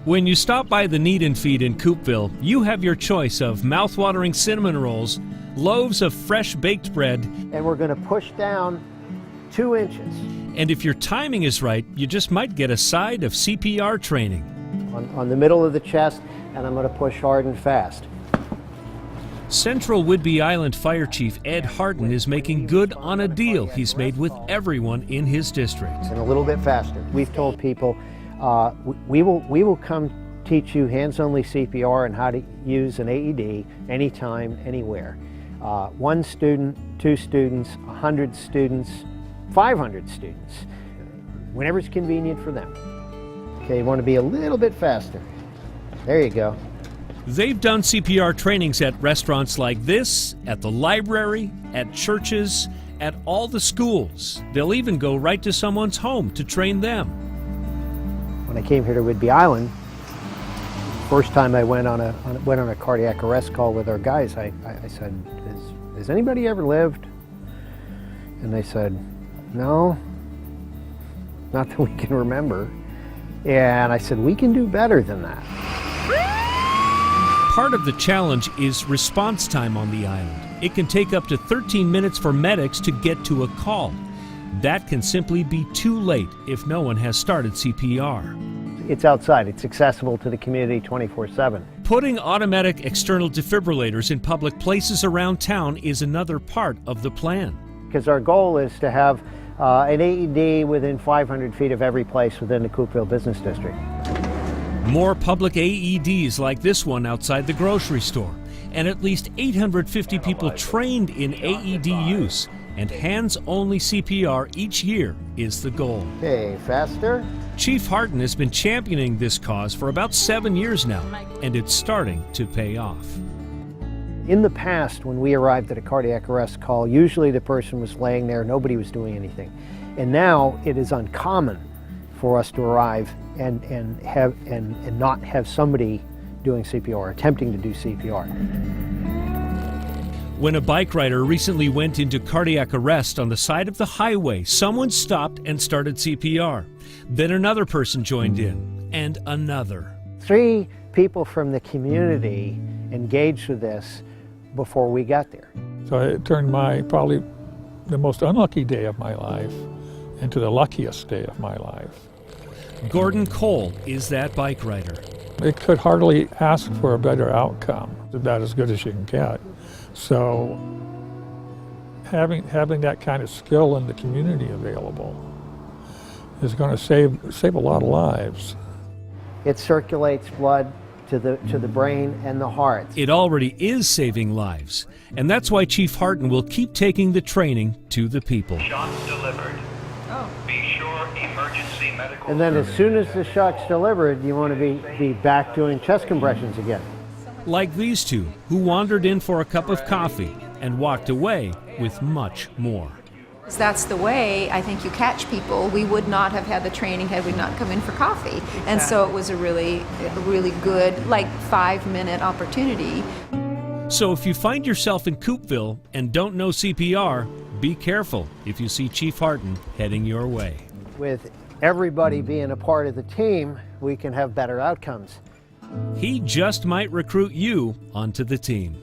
When you stop by the Need and Feed in Coupeville, you have your choice of mouth-watering cinnamon rolls, loaves of fresh baked bread, and we're going to push down 2 inches. And if your timing is right, you just might get a side of CPR training. On the middle of the chest, and I'm going to push hard and fast. Central Whidbey Island Fire Chief Ed Hardin is making good on a deal he's made with everyone in his district. And a little bit faster. We've told people we will come teach you hands-only CPR and how to use an AED anytime, anywhere. 1 student, 2 students, 100 students, 500 students, whenever it's convenient for them. Okay, you want to be a little bit faster. There you go. They've done CPR trainings at restaurants like this, at the library, at churches, at all the schools. They'll even go right to someone's home to train them. When I came here to Whidbey Island, first time I went on a cardiac arrest call with our guys, I said, has anybody ever lived? And they said, no, not that we can remember. And I said, we can do better than that. Part of the challenge is response time on the island. It can take up to 13 minutes for medics to get to a call. That can simply be too late if no one has started CPR. It's outside. It's accessible to the community 24/7. Putting automatic external defibrillators in public places around town is another part of the plan. Because our goal is to have an AED within 500 feet of every place within the Coupeville Business District. More public AEDs like this one outside the grocery store, and at least 850 people trained in AED use, and hands-only CPR each year is the goal. Okay, faster. Chief Hardin has been championing this cause for about 7 years now, and it's starting to pay off. In the past, when we arrived at a cardiac arrest call, usually the person was laying there, nobody was doing anything. And now it is uncommon for us to arrive and not have somebody doing CPR, attempting to do CPR. When a bike rider recently went into cardiac arrest on the side of the highway, someone stopped and started CPR. Then another person joined in, and another. 3 people from the community engaged with this before we got there. So it turned probably the most unlucky day of my life into the luckiest day of my life. Gordon Cole is that bike rider. It could hardly ask for a better outcome. It's about as good as you can get. So having that kind of skill in the community available is going to save a lot of lives. It circulates blood to the brain and the heart. It already is saving lives, and that's why Chief Hardin will keep taking the training to the people. Shots delivered. Be sure emergency medical. And then as soon as the shot's delivered, you want to be back doing chest compressions again. Like these two, who wandered in for a cup of coffee and walked away with much more. That's the way I think you catch people. We would not have had the training had we not come in for coffee. And so it was a really good, 5-minute opportunity. So if you find yourself in Coupeville and don't know CPR, be careful if you see Chief Hardin heading your way. With everybody being a part of the team, we can have better outcomes. He just might recruit you onto the team.